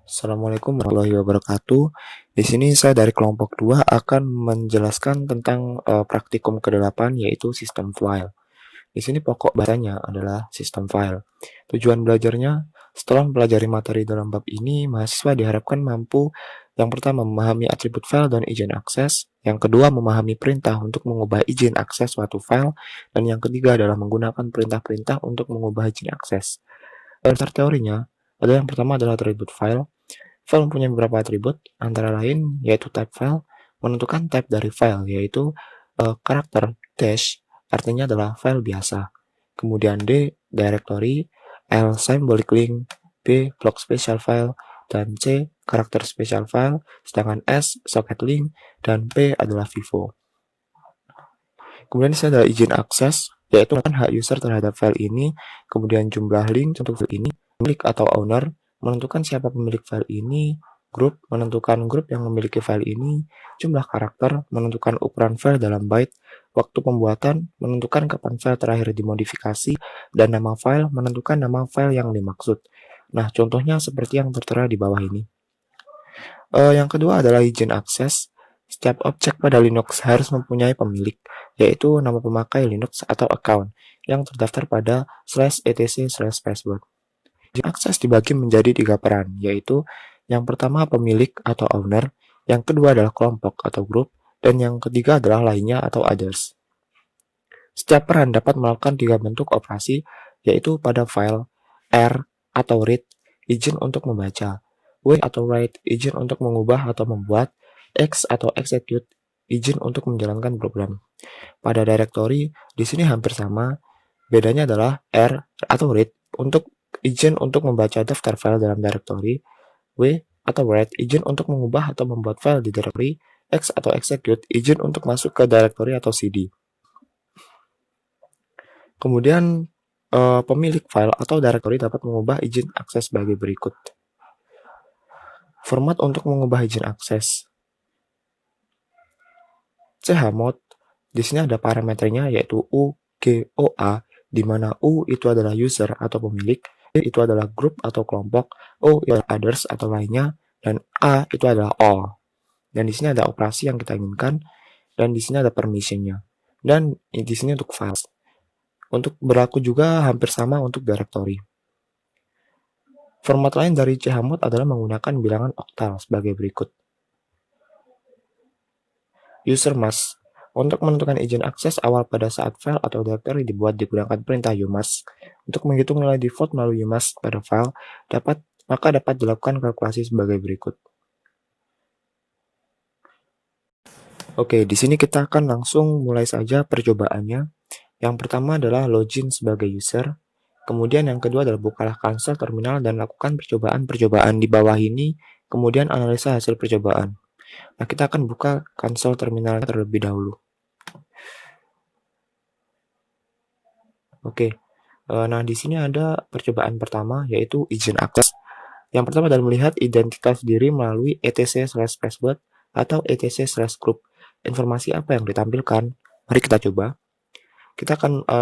Assalamualaikum warahmatullahi wabarakatuh. Di sini saya dari kelompok 2 akan menjelaskan tentang praktikum ke-8 yaitu sistem file. Di sini pokok bahasanya adalah sistem file. Tujuan belajarnya, setelah mempelajari materi dalam bab ini, mahasiswa diharapkan mampu yang pertama memahami atribut file dan izin akses, yang kedua memahami perintah untuk mengubah izin akses suatu file, dan yang ketiga adalah menggunakan perintah-perintah untuk mengubah izin akses. Dasar teorinya, ada yang pertama adalah atribut file. File mempunyai beberapa atribut, antara lain yaitu type file, menentukan type dari file, yaitu karakter dash, artinya adalah file biasa. Kemudian D, directory, L, symbolic link, B, block special file, dan C, karakter special file, sedangkan S, socket link, dan P adalah vivo. Kemudian di sini adalah izin akses, yaitu hak user terhadap file ini, kemudian jumlah link untuk file ini, pemilik atau owner, menentukan siapa pemilik file ini, grup, menentukan grup yang memiliki file ini, jumlah karakter, menentukan ukuran file dalam byte, waktu pembuatan, menentukan kapan file terakhir dimodifikasi, dan nama file, menentukan nama file yang dimaksud. Nah, contohnya seperti yang tertera di bawah ini. Yang kedua adalah izin akses. Setiap objek pada Linux harus mempunyai pemilik, yaitu nama pemakai Linux atau account, yang terdaftar pada /etc/password. Izin akses dibagi menjadi 3 peran, yaitu yang pertama pemilik atau owner, yang kedua adalah kelompok atau grup, dan yang ketiga adalah lainnya atau others. Setiap peran dapat melakukan 3 bentuk operasi, yaitu pada file, R atau read, izin untuk membaca, W atau write, izin untuk mengubah atau membuat, X atau execute, izin untuk menjalankan program. Pada directory, di sini hampir sama, bedanya adalah R atau read untuk izin untuk membaca daftar file dalam directory, W atau write, izin untuk mengubah atau membuat file di directory, X atau execute, izin untuk masuk ke directory atau CD. Kemudian, pemilik file atau directory dapat mengubah izin akses sebagai berikut. Format untuk mengubah izin akses. chmod, di sini ada parameternya yaitu UGOA, di mana U itu adalah user atau pemilik, E itu adalah grup atau kelompok, O itu adalah others atau lainnya, dan A itu adalah all. Dan di sini ada operasi yang kita inginkan, dan di sini ada permissionnya. Dan di sini untuk files. Untuk berlaku juga hampir sama untuk directory. Format lain dari chmod adalah menggunakan bilangan oktal sebagai berikut. User must. Untuk menentukan izin akses awal pada saat file atau directory dibuat digunakan perintah umust. Untuk menghitung nilai default melalui umust pada file, maka dapat dilakukan kalkulasi sebagai berikut. Oke, di sini kita akan langsung mulai saja percobaannya. Yang pertama adalah login sebagai user. Kemudian yang kedua adalah bukalah konsol terminal dan lakukan percobaan-percobaan di bawah ini, kemudian analisa hasil percobaan. Nah, kita akan buka konsol terminal terlebih dahulu. Oke, nah di sini ada percobaan pertama yaitu izin akses. Yang pertama adalah melihat identitas diri melalui etc/password atau etc/group. Informasi apa yang ditampilkan? Mari kita coba.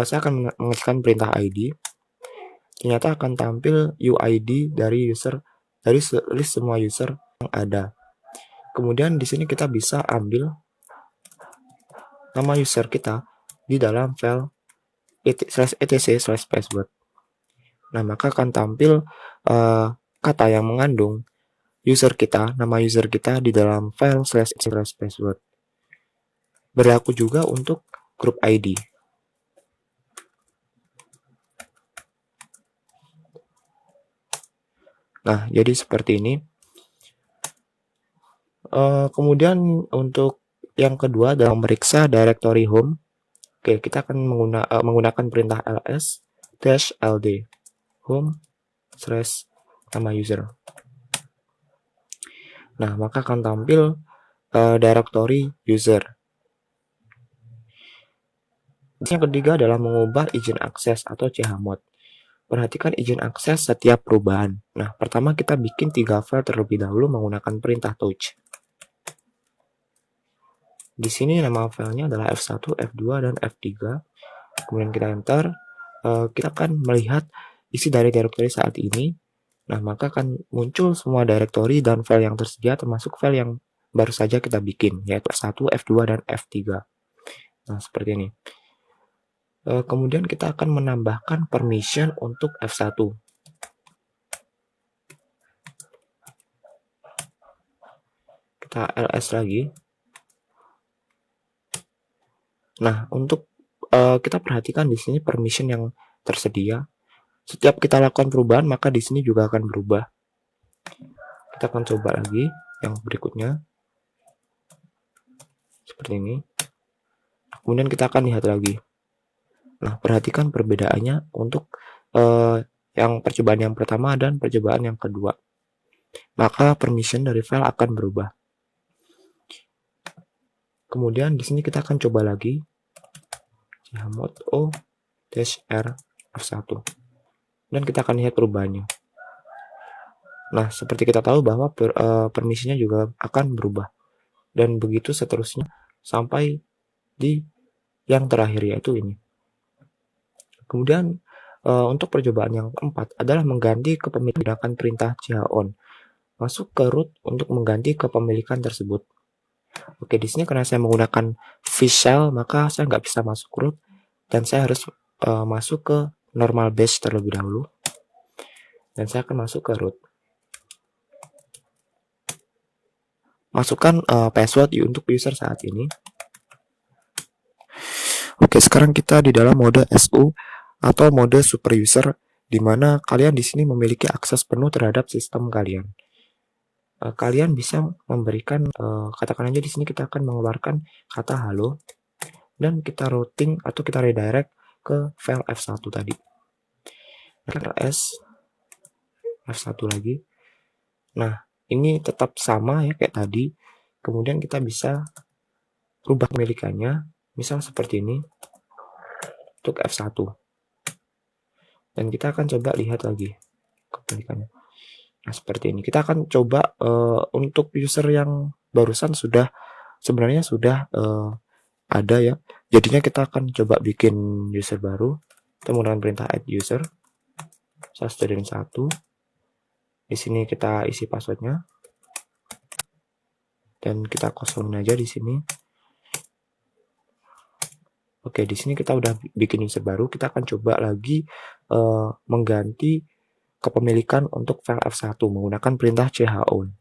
Saya akan mengetikkan perintah ID. Ternyata akan tampil UID dari list semua user yang ada. Kemudian di sini kita bisa ambil nama user kita di dalam file etc/password. Nah, maka akan tampil kata yang mengandung nama user kita di dalam file /etc/password. Berlaku juga untuk grup ID. Nah, jadi seperti ini. Kemudian untuk yang kedua adalah memeriksa directory home. Oke, kita akan menggunakan perintah ls-ld home / nama user. Nah, maka akan tampil directory user. Yang ketiga adalah mengubah izin akses atau chmod. Perhatikan izin akses setiap perubahan. Nah, pertama kita bikin 3 file terlebih dahulu menggunakan perintah touch. Di sini nama filenya adalah F1, F2, dan F3. Kemudian kita enter. Kita akan melihat isi dari directory saat ini. Nah, maka akan muncul semua directory dan file yang tersedia termasuk file yang baru saja kita bikin, yaitu F1, F2, dan F3. Nah, seperti ini. Kemudian kita akan menambahkan permission untuk F1. Kita ls lagi. Nah, untuk kita perhatikan di sini permission yang tersedia. Setiap kita lakukan perubahan, maka di sini juga akan berubah. Kita akan coba lagi yang berikutnya. Seperti ini. Kemudian kita akan lihat lagi. Nah, perhatikan perbedaannya untuk yang percobaan yang pertama dan percobaan yang kedua. Maka permission dari file akan berubah. Kemudian di sini kita akan coba lagi chmod o-r f1. Dan kita akan lihat perubahannya. Nah, seperti kita tahu bahwa permisinya juga akan berubah. Dan begitu seterusnya sampai di yang terakhir, yaitu ini. Kemudian untuk percobaan yang keempat adalah mengganti kepemilikan menggunakan perintah chown. Masuk ke root untuk mengganti kepemilikan tersebut. Oke, di sini karena saya menggunakan fish shell, maka saya nggak bisa masuk root dan saya harus masuk ke normal base terlebih dahulu. Dan saya akan masuk ke root. Masukkan password untuk user saat ini. Oke, sekarang kita di dalam mode SU atau mode super user, di mana kalian di sini memiliki akses penuh terhadap sistem kalian. Kalian bisa memberikan, katakan aja di sini kita akan mengeluarkan kata halo dan kita routing atau kita redirect ke file F1 tadi. Ctrl S, F1 lagi. Nah, ini tetap sama ya kayak tadi. Kemudian kita bisa rubah pemilikannya, misal seperti ini untuk F1. Dan kita akan coba lihat lagi kepemilikannya. Nah, seperti ini. Kita akan coba untuk user yang barusan sebenarnya sudah ada ya. Jadinya kita akan coba bikin user baru. Kita menggunakan perintah add user. Student 1. Di sini kita isi passwordnya. Dan kita kosongin aja di sini. Oke, di sini kita udah bikin user baru. Kita akan coba lagi mengganti kepemilikan untuk file F1 menggunakan perintah chown.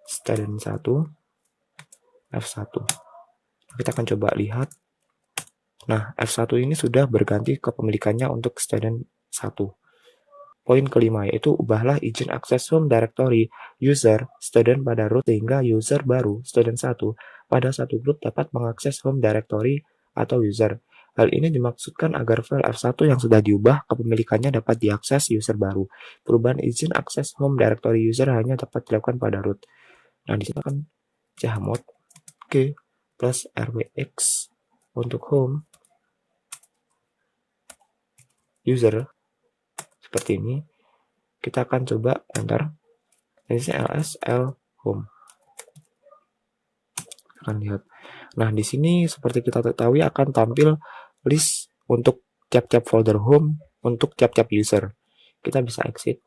Student 1 F1. Kita akan coba lihat. Nah, F1 ini sudah berganti kepemilikannya untuk student 1. Poin kelima yaitu ubahlah izin akses home directory user student pada root sehingga user baru student 1 pada satu grup dapat mengakses home directory atau user. Hal ini dimaksudkan agar file F1 yang sudah diubah kepemilikannya dapat diakses user baru. Perubahan izin akses home directory user hanya dapat dilakukan pada root. Nah, di sini akan chmod k plus rwx untuk home user seperti ini. Kita akan coba enter. Ini ls l home. Akan lihat. Nah, di sini seperti kita ketahui akan tampil list untuk tiap-tiap folder home untuk tiap-tiap user. Kita bisa exit.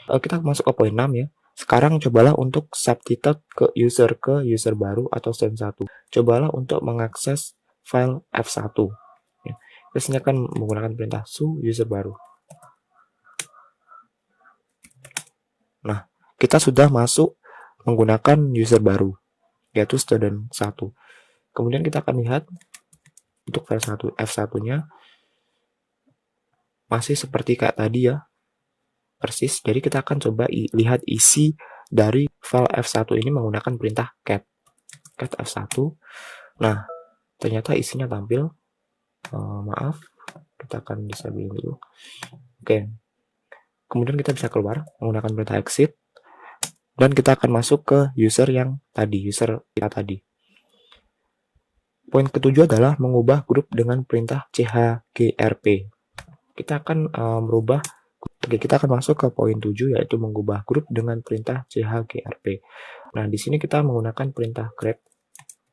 Kita masuk ke poin 6 ya. Sekarang cobalah untuk subtitle ke user baru atau student 1. Cobalah untuk mengakses file F1. Ya. Kita akan menggunakan perintah su user baru. Nah, kita sudah masuk menggunakan user baru, yaitu student 1. Kemudian kita akan lihat untuk file F1-nya masih seperti kayak tadi ya, persis. Jadi kita akan coba lihat isi dari file F1 ini menggunakan perintah cat F1. Nah, ternyata isinya tampil. Maaf, kita akan disable dulu. Oke. Kemudian kita bisa keluar menggunakan perintah exit. Dan kita akan masuk ke user yang tadi, user kita tadi. Poin ketujuh adalah mengubah grup dengan perintah chgrp. Kita akan kita akan masuk ke poin 7 yaitu mengubah grup dengan perintah chgrp. Nah, di sini kita menggunakan perintah grep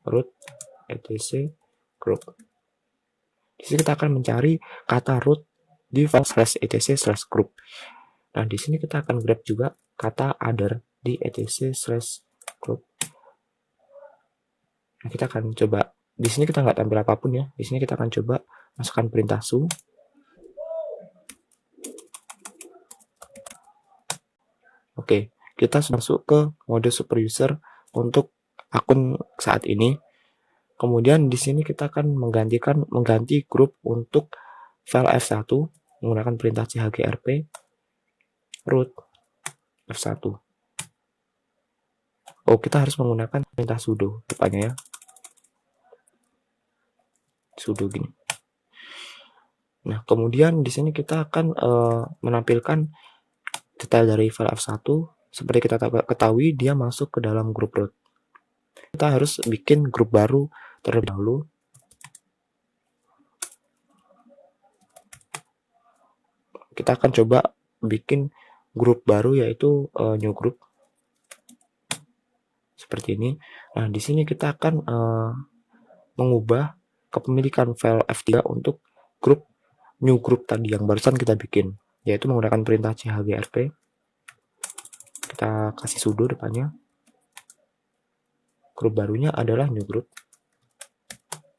root etc group. Di sini kita akan mencari kata root di file /etc/group. Nah, di sini kita akan grab juga kata other di etc/group. Nah, kita akan coba, di sini kita nggak tampil apapun ya. Di sini kita akan coba masukkan perintah su. Oke, kita masuk ke mode super user untuk akun saat ini. Kemudian di sini kita akan mengganti grup untuk file f1 menggunakan perintah chgrp root f1. Oh, kita harus menggunakan perintah sudo rupanya ya. Sudo gini. Nah, kemudian di sini kita akan menampilkan detail dari file f1. Seperti kita ketahui, dia masuk ke dalam grup root. Kita harus bikin grup baru terlebih dahulu. Kita akan coba bikin grup baru, yaitu new group. Seperti ini. Nah, di sini kita akan mengubah kepemilikan file f3 untuk grup new group tadi yang barusan kita bikin, yaitu menggunakan perintah chgrp. Kita kasih sudo depannya. Grup barunya adalah new group.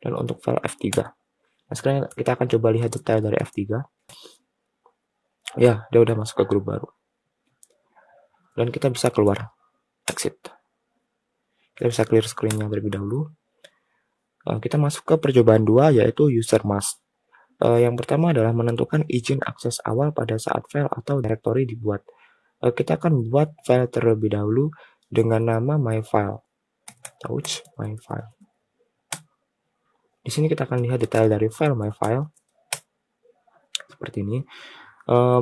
Dan untuk file f3. Nah, sekarang kita akan coba lihat detail dari f3. Ya, dia udah masuk ke grup baru. Dan kita bisa keluar, exit. Kita bisa clear screen-nya terlebih dahulu. Kita masuk ke percobaan 2, yaitu user mask. Yang pertama adalah menentukan izin akses awal pada saat file atau directory dibuat. Kita akan buat file terlebih dahulu dengan nama myfile. Touch myfile. Di sini kita akan lihat detail dari file myfile. Seperti ini.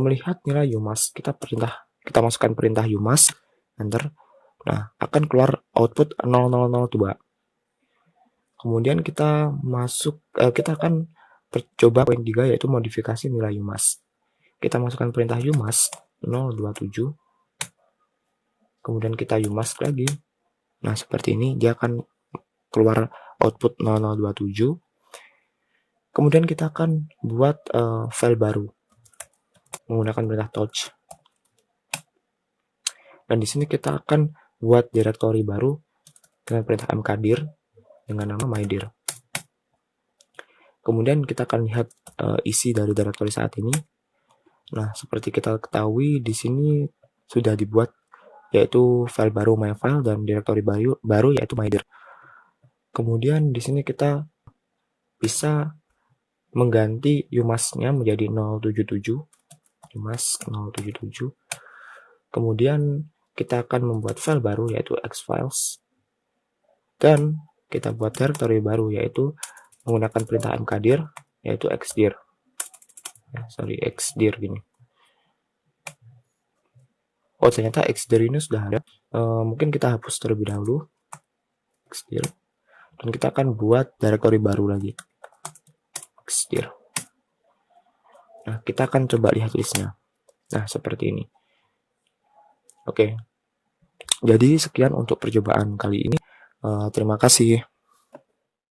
Melihat nilai umask, kita masukkan perintah umask, enter. Nah, akan keluar output 0002. Kemudian kita akan coba poin 3, yaitu modifikasi nilai umask. Kita masukkan perintah umask 027. Kemudian kita umask lagi. Nah, seperti ini dia akan keluar output 0027. Kemudian kita akan buat file baru menggunakan perintah touch. Dan di sini kita akan buat directory baru dengan perintah mkdir dengan nama mydir. Kemudian kita akan lihat isi dari directory saat ini. Nah, seperti kita ketahui di sini sudah dibuat, yaitu file baru myfile dan directory baru yaitu mydir. Kemudian di sini kita bisa mengganti umask-nya menjadi 077. Umask 077. Kemudian kita akan membuat file baru yaitu xfiles. Dan kita buat directory baru yaitu menggunakan perintah mkdir yaitu xdir. Xdir gini. Oh, ternyata xdir ini sudah ada. Mungkin kita hapus terlebih dahulu xdir. Dan kita akan buat directory baru lagi. Xdir. Nah, kita akan coba lihat listnya. Nah, seperti ini. Oke. Jadi sekian untuk percobaan kali ini. Terima kasih.